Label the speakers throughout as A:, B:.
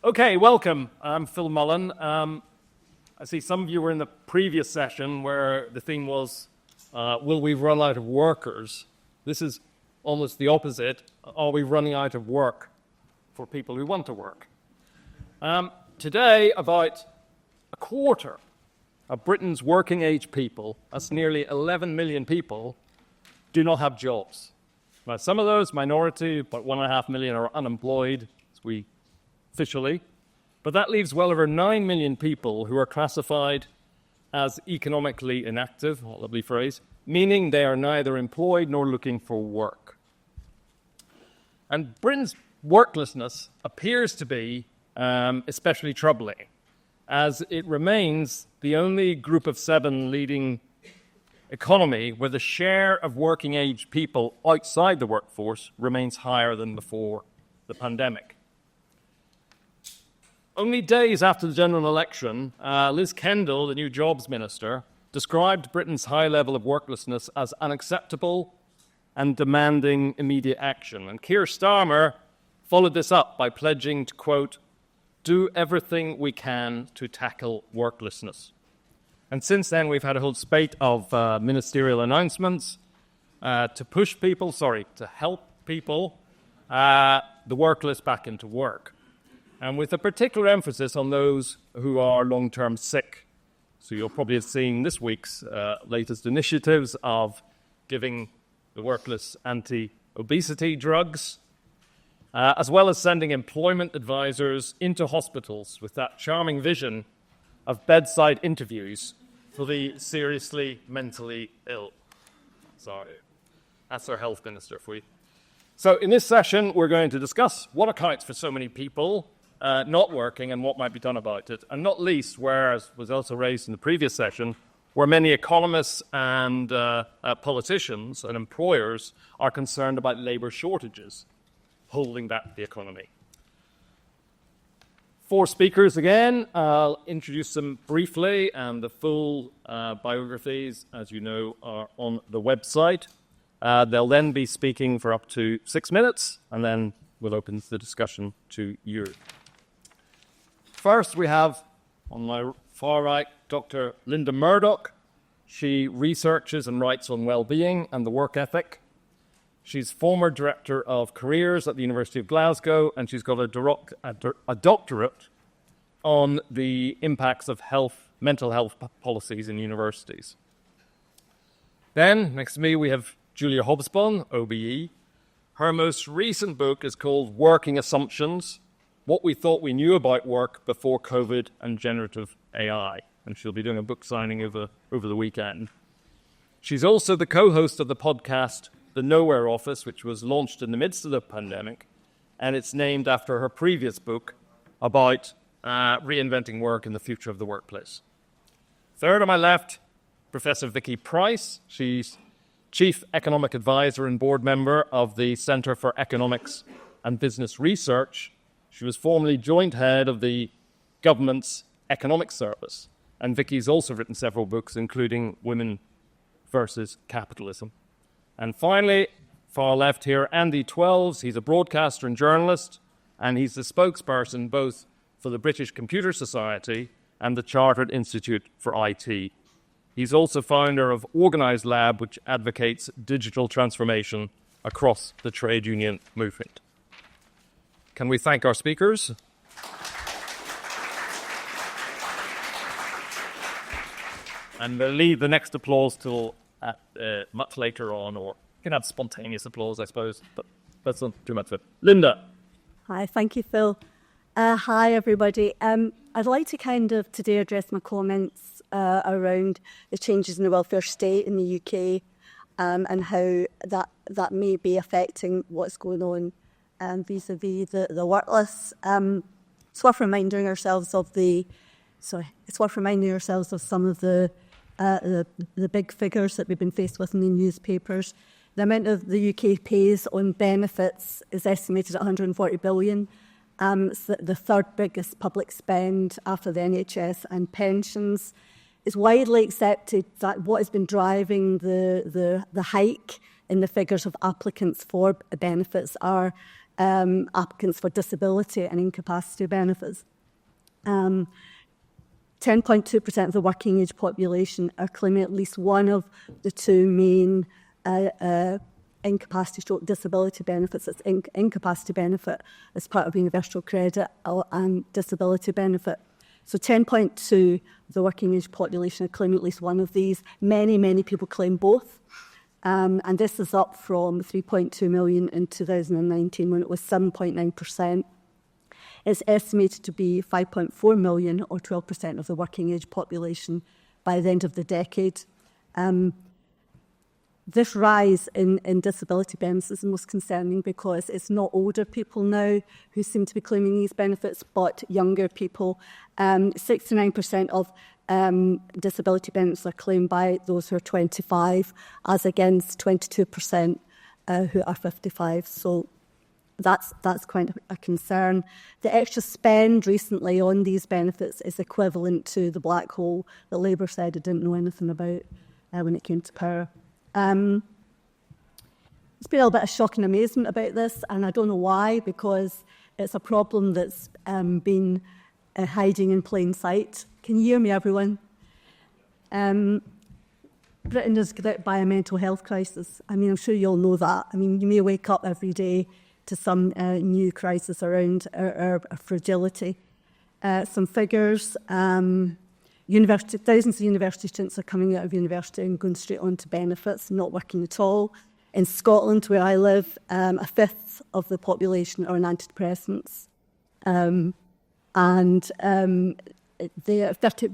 A: Okay, welcome. I'm Phil Mullen. I see some of you were in the previous session where the theme was, will we run out of workers? This is almost the opposite. Are we running out of work for people who want to work? Today, about a quarter of Britain's working age people, that's nearly 11 million people, do not have jobs. Now, some of those, minority, about 1.5 million are unemployed, officially, but that leaves well over 9 million people who are classified as economically inactive, a lovely phrase, meaning they are neither employed nor looking for work. And Britain's worklessness appears to be especially troubling, as it remains the only group of 7 leading economy where the share of working age people outside the workforce remains higher than before the pandemic. Only days after the general election, Liz Kendall, the new jobs minister, described Britain's high level of worklessness as unacceptable and demanding immediate action. And Keir Starmer followed this up by pledging to, quote, do everything we can to tackle worklessness. And since then, we've had a whole spate of ministerial announcements to help people, the workless back into work. And with a particular emphasis on those who are long-term sick. So you'll probably have seen this week's latest initiatives of giving the workless anti-obesity drugs, as well as sending employment advisors into hospitals with that charming vision of bedside interviews for the seriously mentally ill. Sorry, that's our health minister for you. So in this session, we're going to discuss what accounts for so many people not working and what might be done about it, and not least, where, as was also raised in the previous session, where many economists and politicians and employers are concerned about labour shortages holding back the economy. 4 speakers again. I'll introduce them briefly, and the full biographies, as you know, are on the website. They'll then be speaking for up to 6 minutes, and then we'll open the discussion to you. First, we have, on my far right, Dr. Linda Murdoch. She researches and writes on well-being and the work ethic. She's former Director of Careers at the University of Glasgow, and she's got a doctorate on the impacts of mental health policies in universities. Then, next to me, we have Julia Hobsbawm OBE. Her most recent book is called Working Assumptions: What We Thought We Knew About Work Before COVID and Generative AI. And she'll be doing a book signing over the weekend. She's also the co-host of the podcast The Nowhere Office, which was launched in the midst of the pandemic, and it's named after her previous book about reinventing work and the future of the workplace. Third on my left, Professor Vicky Price. She's Chief Economic Advisor and board member of the Centre for Economics and Business Research. She was formerly joint head of the government's economic service. And Vicky's also written several books, including Women versus Capitalism. And finally, far left here, Andy Twelves. He's a broadcaster and journalist, and he's the spokesperson both for the British Computer Society and the Chartered Institute for IT. He's also founder of Organised Lab, which advocates digital transformation across the trade union movement. Can we thank our speakers? And we'll leave the next applause till much later on, or you can have spontaneous applause, I suppose, but that's not too much of it. Linda.
B: Hi, thank you, Phil. Hi, everybody. I'd like to today address my comments around the changes in the welfare state in the UK and how that may be affecting what's going on vis-a-vis the workless. It's worth reminding ourselves of some of the big figures that we've been faced with in the newspapers. The amount of the UK pays on benefits is estimated at 140 billion. It's the third biggest public spend after the NHS and pensions. It's widely accepted that what has been driving the hike in the figures of applicants for benefits are applicants for disability and incapacity benefits. 10.2% of the working age population are claiming at least one of the two main incapacity/disability benefits. It's incapacity benefit as part of universal credit and disability benefit. So 10.2 of the working age population are claiming at least one of these. Many, many people claim both. And this is up from 3.2 million in 2019 when it was 7.9%. It's estimated to be 5.4 million or 12% of the working age population by the end of the decade. This rise in disability benefits is most concerning because it's not older people now who seem to be claiming these benefits, but younger people. 69% of disability benefits are claimed by those who are 25, as against 22% who are 55. So that's quite a concern. The extra spend recently on these benefits is equivalent to the black hole that Labour said it didn't know anything about when it came to power. There's been a little bit of shock and amazement about this, and I don't know why, because it's a problem that's been hiding in plain sight. Can you hear me, everyone? Britain is gripped by a mental health crisis. I mean, I'm sure you all know that. I mean, you may wake up every day to some new crisis around our fragility. Some figures. Thousands of university students are coming out of university and going straight on to benefits, not working at all. In Scotland, where I live, a fifth of the population are on antidepressants.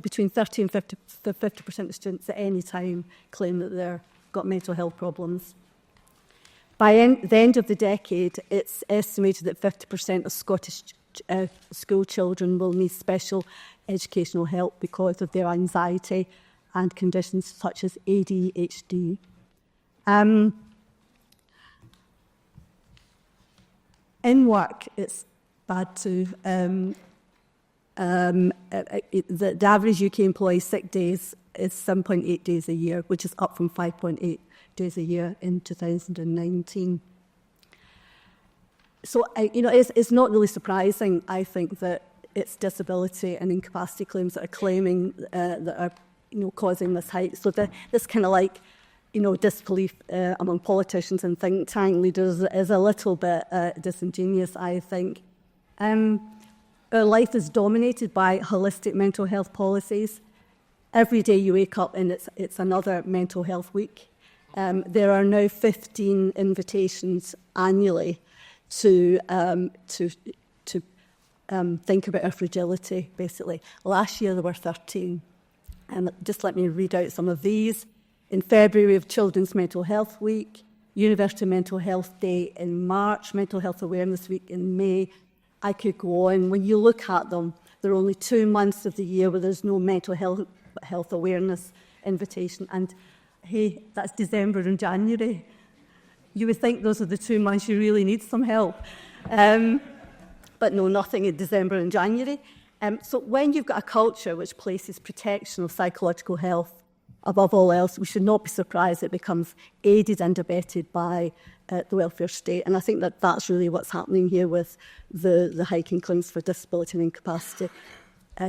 B: Between 30 and 50% of students at any time claim that they've got mental health problems. By the end of the decade, it's estimated that 50% of Scottish school children will need special educational help because of their anxiety and conditions such as ADHD. In work, it's bad too. The average UK employee's sick days is 7.8 days a year, which is up from 5.8 days a year in 2019. So, it's not really surprising, I think, that it's disability and incapacity claims that are claiming that are, causing this hike. So this kind of disbelief among politicians and think tank leaders is a little bit disingenuous, I think. Our life is dominated by holistic mental health policies. Every day you wake up and it's another mental health week. There are now 15 invitations annually to think about our fragility, basically. Last year there were 13. Just let me read out some of these. In February, we have Children's Mental Health Week, University Mental Health Day in March, Mental Health Awareness Week in May. I could go on. When you look at them, there are only 2 months of the year where there's no mental health awareness invitation. And hey, that's December and January. You would think those are the 2 months you really need some help. But no, nothing in December and January. So when you've got a culture which places protection of psychological health above all else, we should not be surprised it becomes aided and abetted by the welfare state. And I think that that's really what's happening here with the hiking claims for disability and incapacity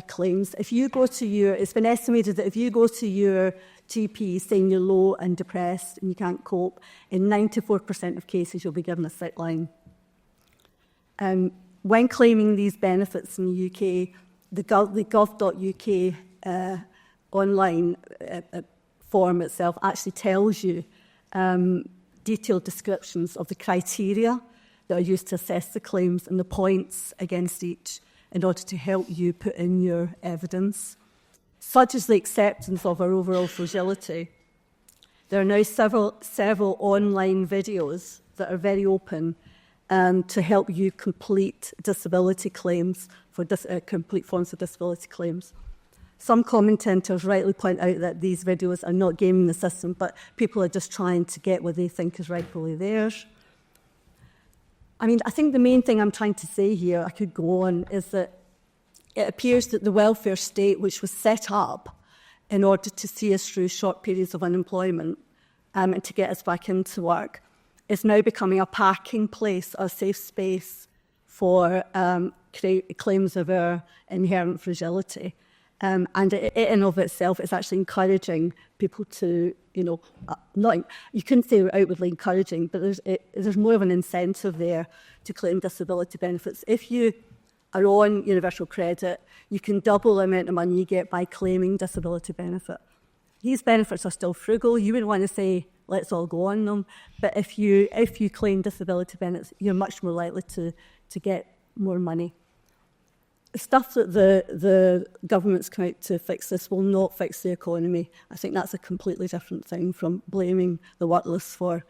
B: claims. If you go to it's been estimated that if you go to your GP saying you're low and depressed and you can't cope, in 94% of cases you'll be given a sick line. When claiming these benefits in the UK, the gov.uk online form itself actually tells you detailed descriptions of the criteria that are used to assess the claims and the points against each in order to help you put in your evidence. Such is the acceptance of our overall fragility. There are now several online videos that are very open to help you complete disability claims, complete forms of disability claims. Some commentators rightly point out that these videos are not gaming the system, but people are just trying to get what they think is rightfully theirs. I mean, I think the main thing I'm trying to say here, I could go on, is that it appears that the welfare state, which was set up in order to see us through short periods of unemployment and to get us back into work, is now becoming a parking place, a safe space for claims of our inherent fragility. And it in of itself is actually encouraging people to, not, you couldn't say outwardly encouraging, but there's more of an incentive there to claim disability benefits. If you are on universal credit, you can double the amount of money you get by claiming disability benefit. These benefits are still frugal. You wouldn't want to say, let's all go on them. But if you claim disability benefits, you're much more likely to get more money. Stuff that the government's come out to fix this will not fix the economy. I think that's a completely different thing from blaming the workless for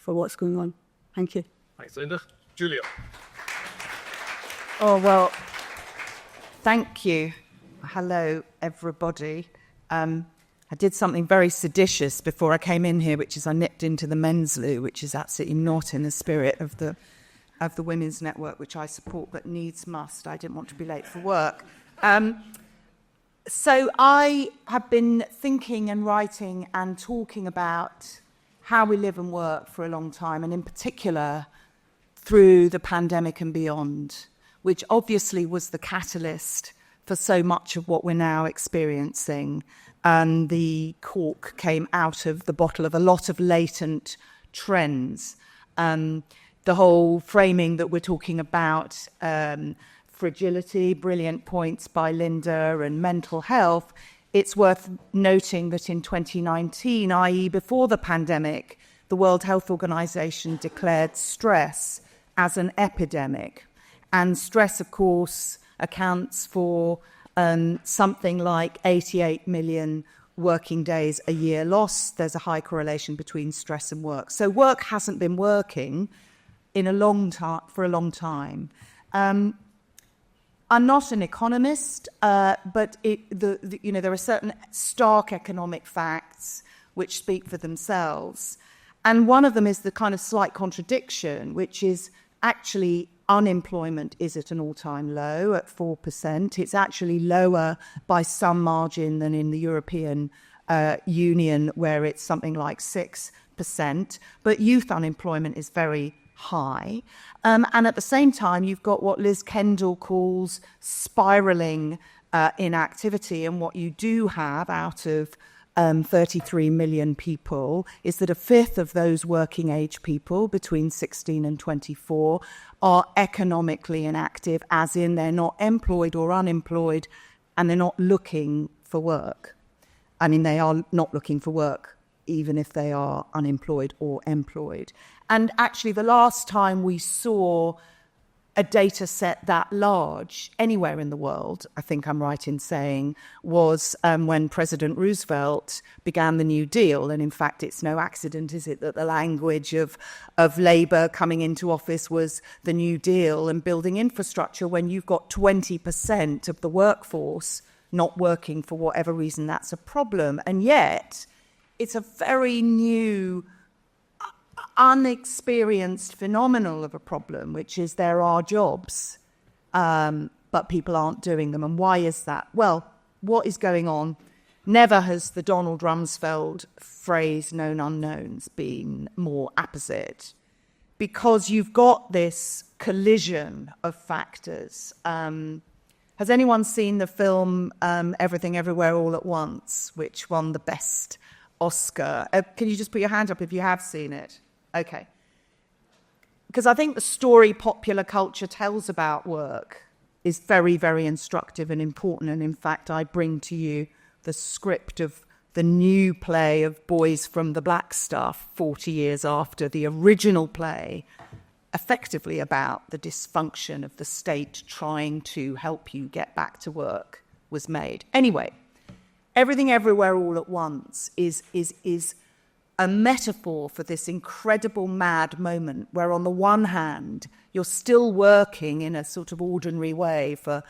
B: what's going on. Thank you.
A: Thanks, Linda. Julia.
C: Oh, well, thank you. Hello, everybody. I did something very seditious before I came in here, which is I nipped into the men's loo, which is absolutely not in the spirit of the Women's Network, which I support, but needs must. I didn't want to be late for work. So I have been thinking and writing and talking about how we live and work for a long time, and in particular through the pandemic and beyond, which obviously was the catalyst for so much of what we're now experiencing. And the cork came out of the bottle of a lot of latent trends. The whole framing that we're talking about, fragility, brilliant points by Linda, and mental health, it's worth noting that in 2019, i.e. before the pandemic, the World Health Organization declared stress as an epidemic. And stress, of course, accounts for something like 88 million working days a year lost. There's a high correlation between stress and work. So work hasn't been working for a long time. I'm not an economist, but there are certain stark economic facts which speak for themselves. And one of them is the kind of slight contradiction, which is actually unemployment is at an all-time low at 4%. It's actually lower by some margin than in the European Union, where it's something like 6%. But youth unemployment is very high. And at the same time, you've got what Liz Kendall calls spiraling inactivity. And what you do have out of 33 million people is that a fifth of those working age people between 16 and 24 are economically inactive, as in they're not employed or unemployed, and they're not looking for work. I mean, they are not looking for work, even if they are unemployed or employed. And actually, the last time we saw a data set that large anywhere in the world, I think I'm right in saying, was when President Roosevelt began the New Deal. And in fact, it's no accident, is it, that the language of Labour coming into office was the New Deal and building infrastructure, when you've got 20% of the workforce not working for whatever reason. That's a problem. And yet, it's a very new, unexperienced phenomenon of a problem, which is there are jobs, but people aren't doing them. And why is that? Well, what is going on? Never has the Donald Rumsfeld phrase known unknowns been more apposite, because you've got this collision of factors. Has anyone seen the film Everything Everywhere All at Once, which won the best Oscar? Can you just put your hand up if you have seen it? Okay. Because I think the story popular culture tells about work is very, very instructive and important. And in fact, I bring to you the script of the new play of Boys from the Black Stuff 40 years after the original play, effectively about the dysfunction of the state trying to help you get back to work, was made. Anyway, Everything Everywhere All at Once is a metaphor for this incredible mad moment where, on the one hand, you're still working in a sort of ordinary way for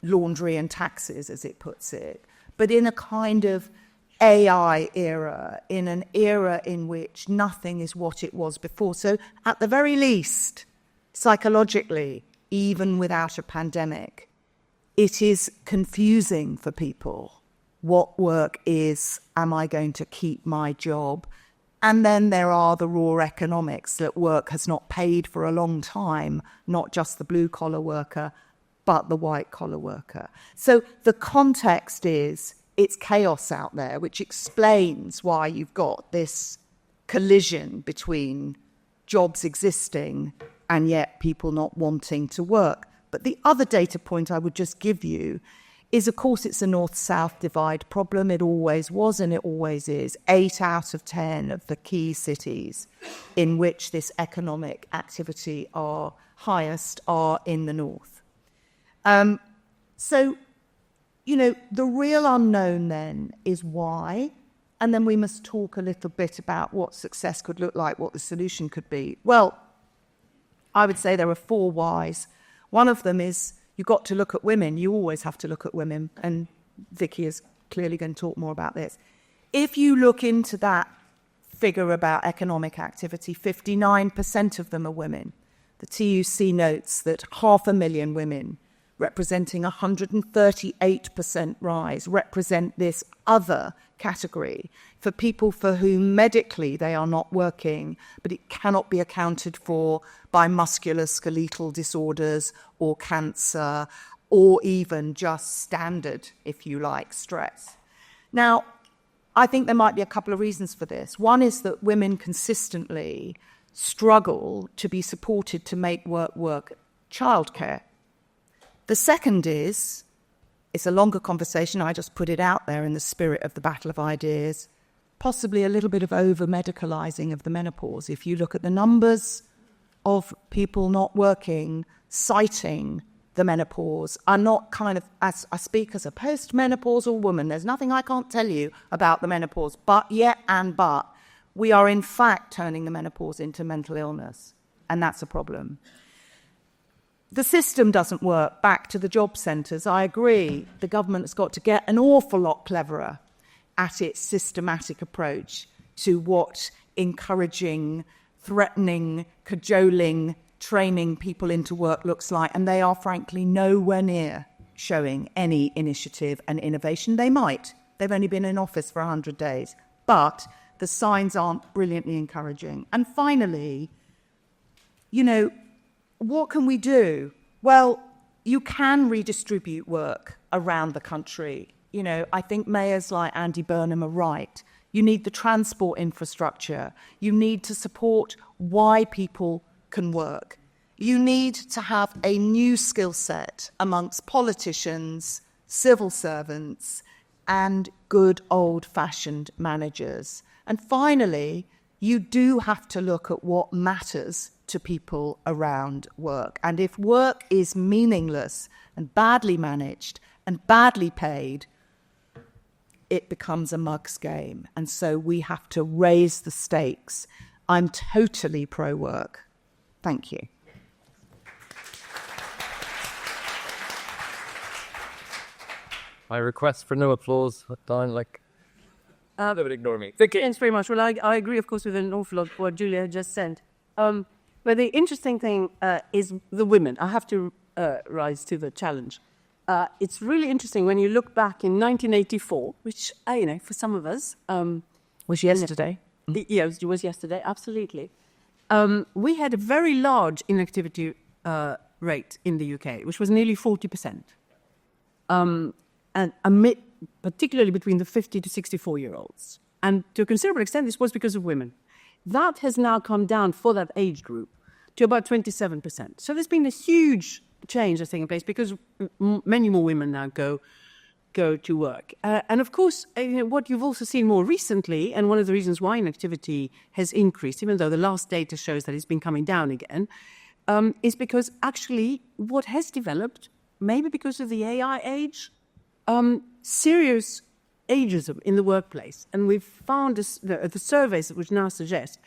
C: laundry and taxes, as it puts it, but in a kind of AI era, in an era in which nothing is what it was before. So at the very least, psychologically, even without a pandemic, it is confusing for people what work is. Am I going to keep my job? And then there are the raw economics that work has not paid for a long time, not just the blue-collar worker, but the white-collar worker. So the context is it's chaos out there, which explains why you've got this collision between jobs existing and yet people not wanting to work. But the other data point I would just give you is, of course, it's a north-south divide problem. It always was and it always is. 8 out of 10 of the key cities in which this economic activity are highest are in the north. So, the real unknown then is why, and then we must talk a little bit about what success could look like, what the solution could be. Well, I would say there are 4 whys. One of them is you've got to look at women. You always have to look at women. And Vicky is clearly going to talk more about this. If you look into that figure about economic activity, 59% of them are women. The TUC notes that 500,000 women, representing 138% rise, represent this other category for people for whom medically they are not working, but it cannot be accounted for by musculoskeletal disorders or cancer or even just standard, if you like, stress. Now, I think there might be a couple of reasons for this. One is that women consistently struggle to be supported to make work childcare. The second is, it's a longer conversation, I just put it out there in the spirit of the battle of ideas, possibly a little bit of over-medicalising of the menopause. If you look at the numbers of people not working, citing the menopause, are not kind of, as I speak as a post-menopausal woman, there's nothing I can't tell you about the menopause, but we are in fact turning the menopause into mental illness, and that's a problem. The system doesn't work. Back to the job centres, I agree. The government has got to get an awful lot cleverer at its systematic approach to what encouraging, threatening, cajoling, training people into work looks like. And they are frankly nowhere near showing any initiative and innovation. They might. They've only been in office for 100 days. But the signs aren't brilliantly encouraging. And finally, what can we do? Well, you can redistribute work around the country. I think mayors like Andy Burnham are right. You need the transport infrastructure. You need to support why people can work. You need to have a new skill set amongst politicians, civil servants, and good old-fashioned managers. And finally, you do have to look at what matters to people around work. And if work is meaningless and badly managed and badly paid, it becomes a mug's game. And so we have to raise the stakes. I'm totally pro-work. Thank you.
A: My request for no applause down they would ignore me. Vicky.
D: Thanks very much. Well, I agree, of course, with an awful lot of what Julia had just said. But the interesting thing is the women. I have to rise to the challenge. It's really interesting when you look back in 1984, which, for some of us...
C: was yesterday.
D: Yes, it was yesterday, absolutely. We had a very large inactivity rate in the UK, which was nearly 40%. And particularly between the 50 to 64-year-olds. And to a considerable extent, this was because of women. That has now come down for that age group to about 27%. So there's been a huge change that's taking place because many more women now go to work. And of course, what you've also seen more recently, and one of the reasons why inactivity has increased, even though the last data shows that it's been coming down again, is because actually what has developed, maybe because of the AI age, serious ageism in the workplace. And we've found the surveys which now suggest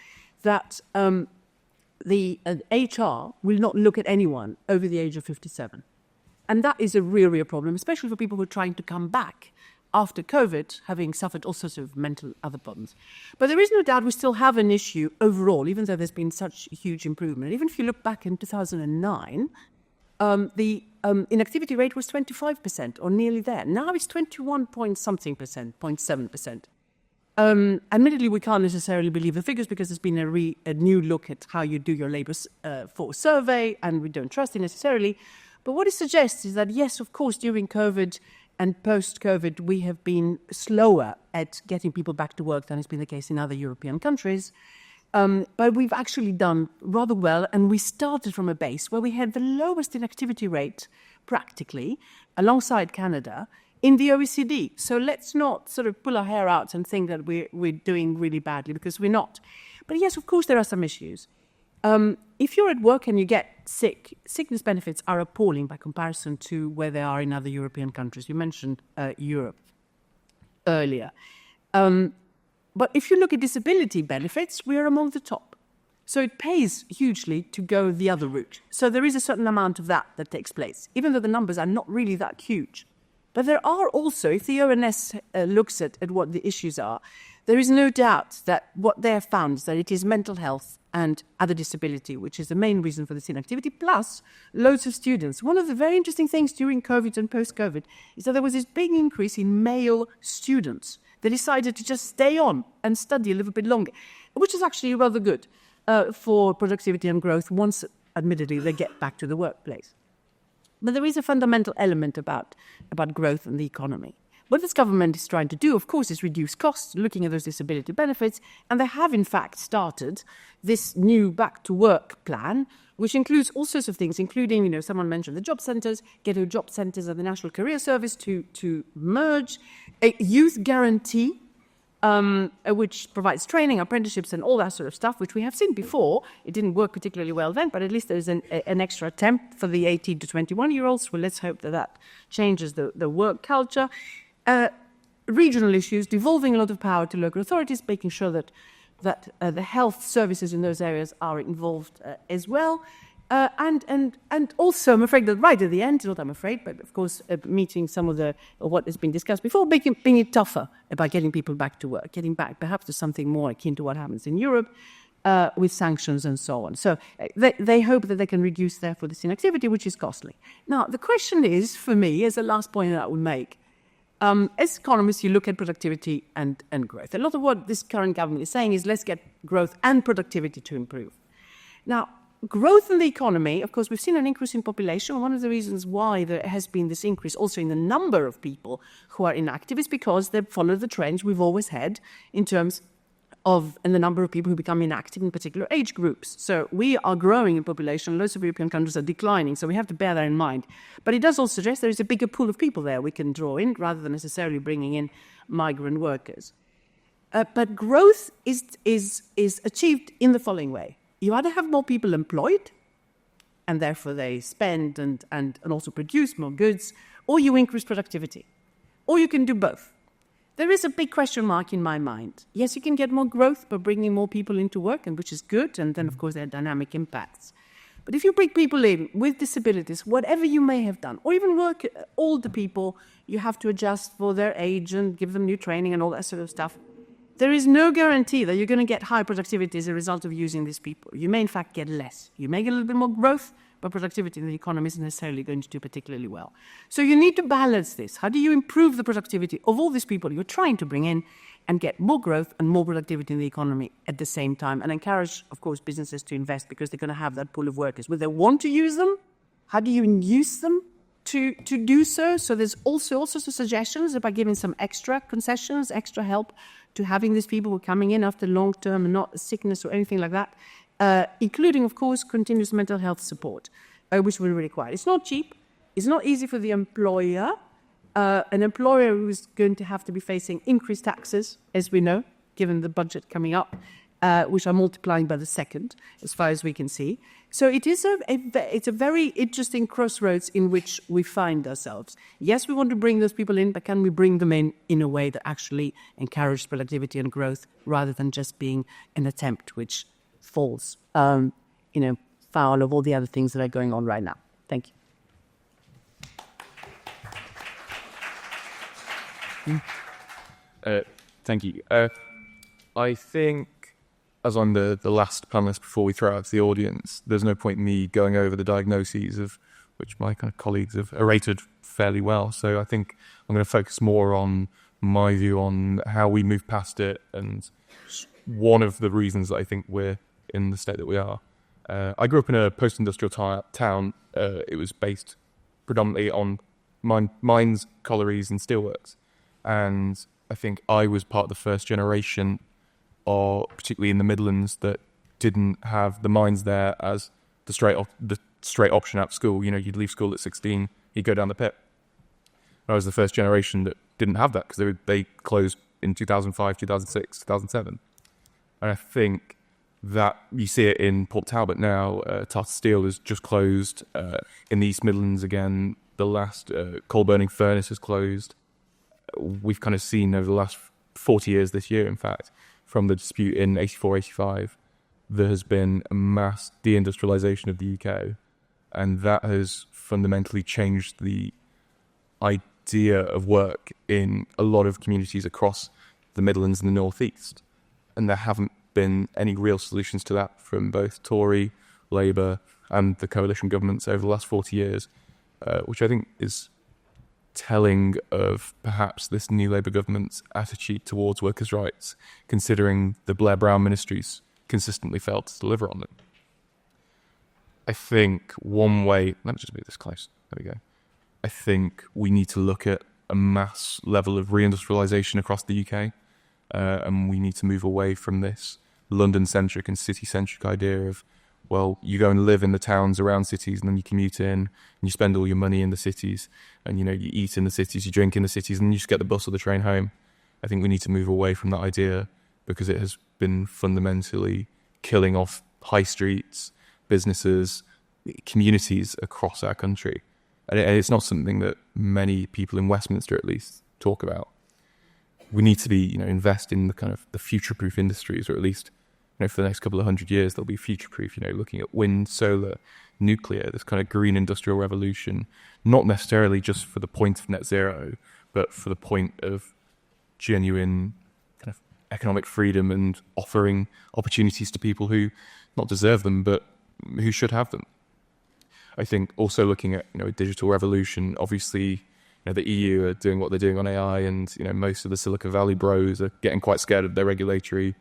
D: that the HR will not look at anyone over the age of 57. And that is a real problem, especially for people who are trying to come back after COVID, having suffered all sorts of mental other problems. But there is no doubt we still have an issue overall, even though there's been such a huge improvement. Even if you look back in 2009, the inactivity rate was 25% or nearly there. Now it's 21 point something percent, 0.7%. Admittedly, we can't necessarily believe the figures because there's been a new look at how you do your labour force survey, and we don't trust it necessarily. But what it suggests is that, yes, of course, during COVID and post-COVID, we have been slower at getting people back to work than has been the case in other European countries. But we've actually done rather well, and we started from a base where we had the lowest inactivity rate, practically, alongside Canada, in the OECD. So let's not sort of pull our hair out and think that we're doing really badly, because we're not. But yes, of course, there are some issues. If you're at work and you get sick, sickness benefits are appalling by comparison to where they are in other European countries. You mentioned Europe earlier. But if you look at disability benefits, we are among the top. So it pays hugely to go the other route. So there is a certain amount of that takes place, even though the numbers are not really that huge. But there are also, if the ONS looks at what the issues are, there is no doubt that what they have found is that it is mental health and other disability, which is the main reason for this inactivity, plus loads of students. One of the very interesting things during COVID and post-COVID is that there was this big increase in male students. They decided to just stay on and study a little bit longer, which is actually rather good for productivity and growth once, admittedly, they get back to the workplace. But there is a fundamental element about growth and the economy. What this government is trying to do, of course, is reduce costs, looking at those disability benefits, and they have, in fact, started this new back-to-work plan, which includes all sorts of things, including, someone mentioned the job centres, ghetto job centres and the National Career Service to merge, a youth guarantee, which provides training, apprenticeships, and all that sort of stuff, which we have seen before. It didn't work particularly well then, but at least there's an extra attempt for the 18 to 21-year-olds. Well, let's hope that changes the work culture. Regional issues, devolving a lot of power to local authorities, making sure that the health services in those areas are involved as well. And also, I'm afraid that right at the end, not I'm afraid, but of course, meeting some of what has been discussed before, being it tougher about getting people back to work, getting back perhaps to something more akin to what happens in Europe with sanctions and so on. So they hope that they can reduce, therefore, this inactivity, which is costly. Now, the question is, for me, as the last point that I would make, as economists, you look at productivity and growth. A lot of what this current government is saying is let's get growth and productivity to improve. Now, growth in the economy, of course, we've seen an increase in population. One of the reasons why there has been this increase also in the number of people who are inactive is because they follow the trends we've always had in terms of and the number of people who become inactive in particular age groups. So we are growing in population. Lots of European countries are declining, so we have to bear that in mind. But it does also suggest there is a bigger pool of people there we can draw in rather than necessarily bringing in migrant workers. But growth is achieved in the following way. You either have more people employed, and therefore they spend and also produce more goods, or you increase productivity. Or you can do both. There is a big question mark in my mind. Yes, you can get more growth by bringing more people into work, and which is good, and then, of course, there are dynamic impacts. But if you bring people in with disabilities, whatever you may have done, or even older people, you have to adjust for their age and give them new training and all that sort of stuff. There is no guarantee that you're going to get high productivity as a result of using these people. You may, in fact, get less. You may get a little bit more growth, but productivity in the economy isn't necessarily going to do particularly well. So you need to balance this. How do you improve the productivity of all these people you're trying to bring in and get more growth and more productivity in the economy at the same time, and encourage, of course, businesses to invest because they're going to have that pool of workers. Will they want to use them? How do you induce them to do so? So there's also all sorts of suggestions about giving some extra concessions, extra help to having these people who are coming in after long-term and not sickness or anything like that, including, of course, continuous mental health support, which will be required. It's not cheap. It's not easy for the employer. An employer who is going to have to be facing increased taxes, as we know, given the budget coming up, which are multiplying by the second, as far as we can see. So it is it's a very interesting crossroads in which we find ourselves. Yes, we want to bring those people in, but can we bring them in a way that actually encourages productivity and growth rather than just being an attempt which falls, foul of all the other things that are going on right now. Thank you.
E: Thank you. I think, as I'm the last panelist before we throw out to the audience, there's no point in me going over the diagnoses of which my kind of colleagues have orated fairly well. So I think I'm going to focus more on my view on how we move past it, and one of the reasons that I think we're in the state that we are. I grew up in a post-industrial town. It was based predominantly on mines, collieries, and steelworks. And I think I was part of the first generation, or particularly in the Midlands, that didn't have the mines there as the straight option out of school. You know, you'd leave school at 16, you'd go down the pit. I was the first generation that didn't have that because they closed in 2005, 2006, 2007. And I think that you see it in Port Talbot now. Tata Steel has just closed. In the East Midlands again, the last coal-burning furnace has closed. We've kind of seen over the last 40 years this year, in fact, from the dispute in 84, 85, there has been a mass deindustrialization of the UK, and that has fundamentally changed the idea of work in a lot of communities across the Midlands and the North East. And there haven't been any real solutions to that from both Tory, Labour and the coalition governments over the last 40 years, which I think is telling of perhaps this new Labour government's attitude towards workers' rights, considering the Blair Brown ministries consistently failed to deliver on them. I think one way, let me just move this close, there we go. I think we need to look at a mass level of reindustrialisation across the UK, and we need to move away from this London-centric and city-centric idea of, well, you go and live in the towns around cities and then you commute in and you spend all your money in the cities and, you know, you eat in the cities, you drink in the cities and you just get the bus or the train home. I think we need to move away from that idea because it has been fundamentally killing off high streets, businesses, communities across our country. And it's not something that many people in Westminster, at least, talk about. We need to be, you know, invest in the kind of the future-proof industries, or at least, you know, for the next couple of 100 years, they'll be future-proof, you know, looking at wind, solar, nuclear, this kind of green industrial revolution, not necessarily just for the point of net zero, but for the point of genuine kind of economic freedom and offering opportunities to people who not deserve them, but who should have them. I think also looking at, you know, a digital revolution, obviously, you know, the EU are doing what they're doing on AI, and, you know, most of the Silicon Valley bros are getting quite scared of their regulatory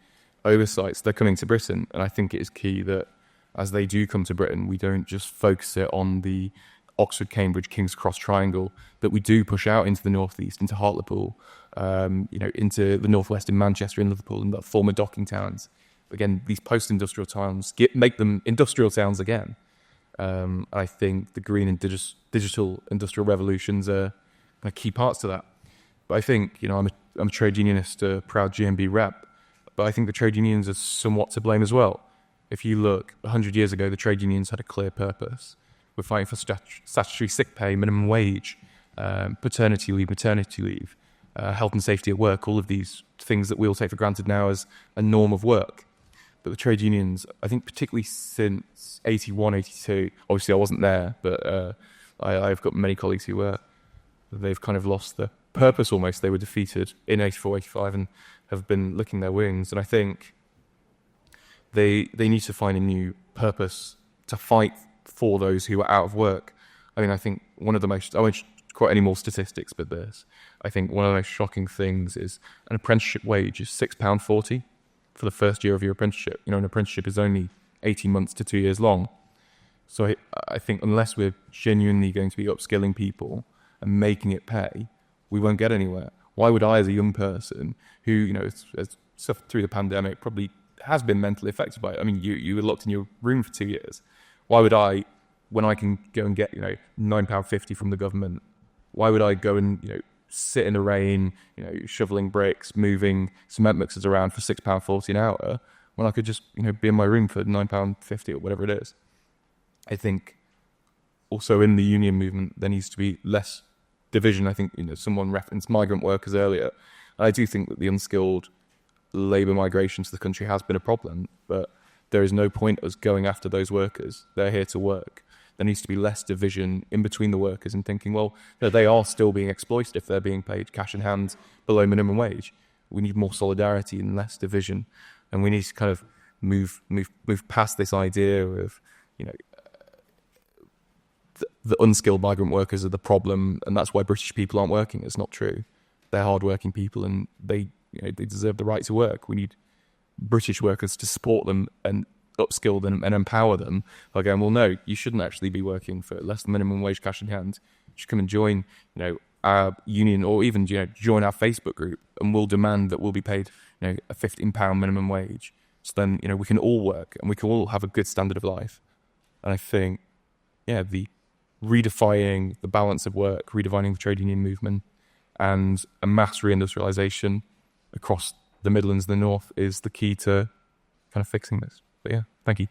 E: oversights. They're coming to Britain, and I think it is key that as they do come to Britain, we don't just focus it on the Oxford, Cambridge, King's Cross triangle, that we do push out into the northeast, into Hartlepool, you know, into the northwest in Manchester and Liverpool and the former docking towns. Again, these post-industrial towns, make them industrial towns again. I think the green and digital industrial revolutions are key parts to that. But I think, you know, I'm a trade unionist, a proud GMB rep, but I think the trade unions are somewhat to blame as well. If you look, 100 years ago, the trade unions had a clear purpose. We're fighting for statutory sick pay, minimum wage, paternity leave, maternity leave, health and safety at work, all of these things that we all take for granted now as a norm of work. But the trade unions, I think particularly since 81, 82, obviously I wasn't there, but I've got many colleagues who were, they've kind of lost the purpose almost. They were defeated in 84, 85 and have been licking their wings. And I think they need to find a new purpose to fight for those who are out of work. I mean, I think one of the most, I won't quote any more statistics, but this, I think one of the most shocking things is an apprenticeship wage is £6.40 for the first year of your apprenticeship. You know, an apprenticeship is only 18 months to 2 years long. So I think unless we're genuinely going to be upskilling people and making it pay, we won't get anywhere. Why would I, as a young person who, you know, has suffered through the pandemic, probably has been mentally affected by it. I mean, you were locked in your room for 2 years. Why would I, when I can go and get, you know, £9.50 from the government, why would I go and, you know, sit in the rain, you know, shoveling bricks, moving cement mixers around for £6.40 an hour, when I could just, you know, be in my room for £9.50 or whatever it is? I think also in the union movement, there needs to be less division. I think, you know, someone referenced migrant workers earlier. I do think that the unskilled labour migration to the country has been a problem, but there is no point us going after those workers. They're here to work. There needs to be less division in between the workers and thinking, well, you know, they are still being exploited if they're being paid cash in hand below minimum wage. We need more solidarity and less division. And we need to kind of move past this idea of, you know, the unskilled migrant workers are the problem, and that's why British people aren't working. It's not true. they're hardworking people and they deserve the right to work. We need British workers to support them and upskill them and empower them by going, well, no, you shouldn't actually be working for less than minimum wage, cash in hand. You should come and join, our union, or even, join our Facebook group, and we'll demand that we'll be paid, a £15 minimum wage. So then, we can all work and we can all have a good standard of life. And I think, the redefining the balance of work, redefining the trade union movement, and a mass reindustrialization across the Midlands and the North is the key to kind of fixing this. But yeah, thank you.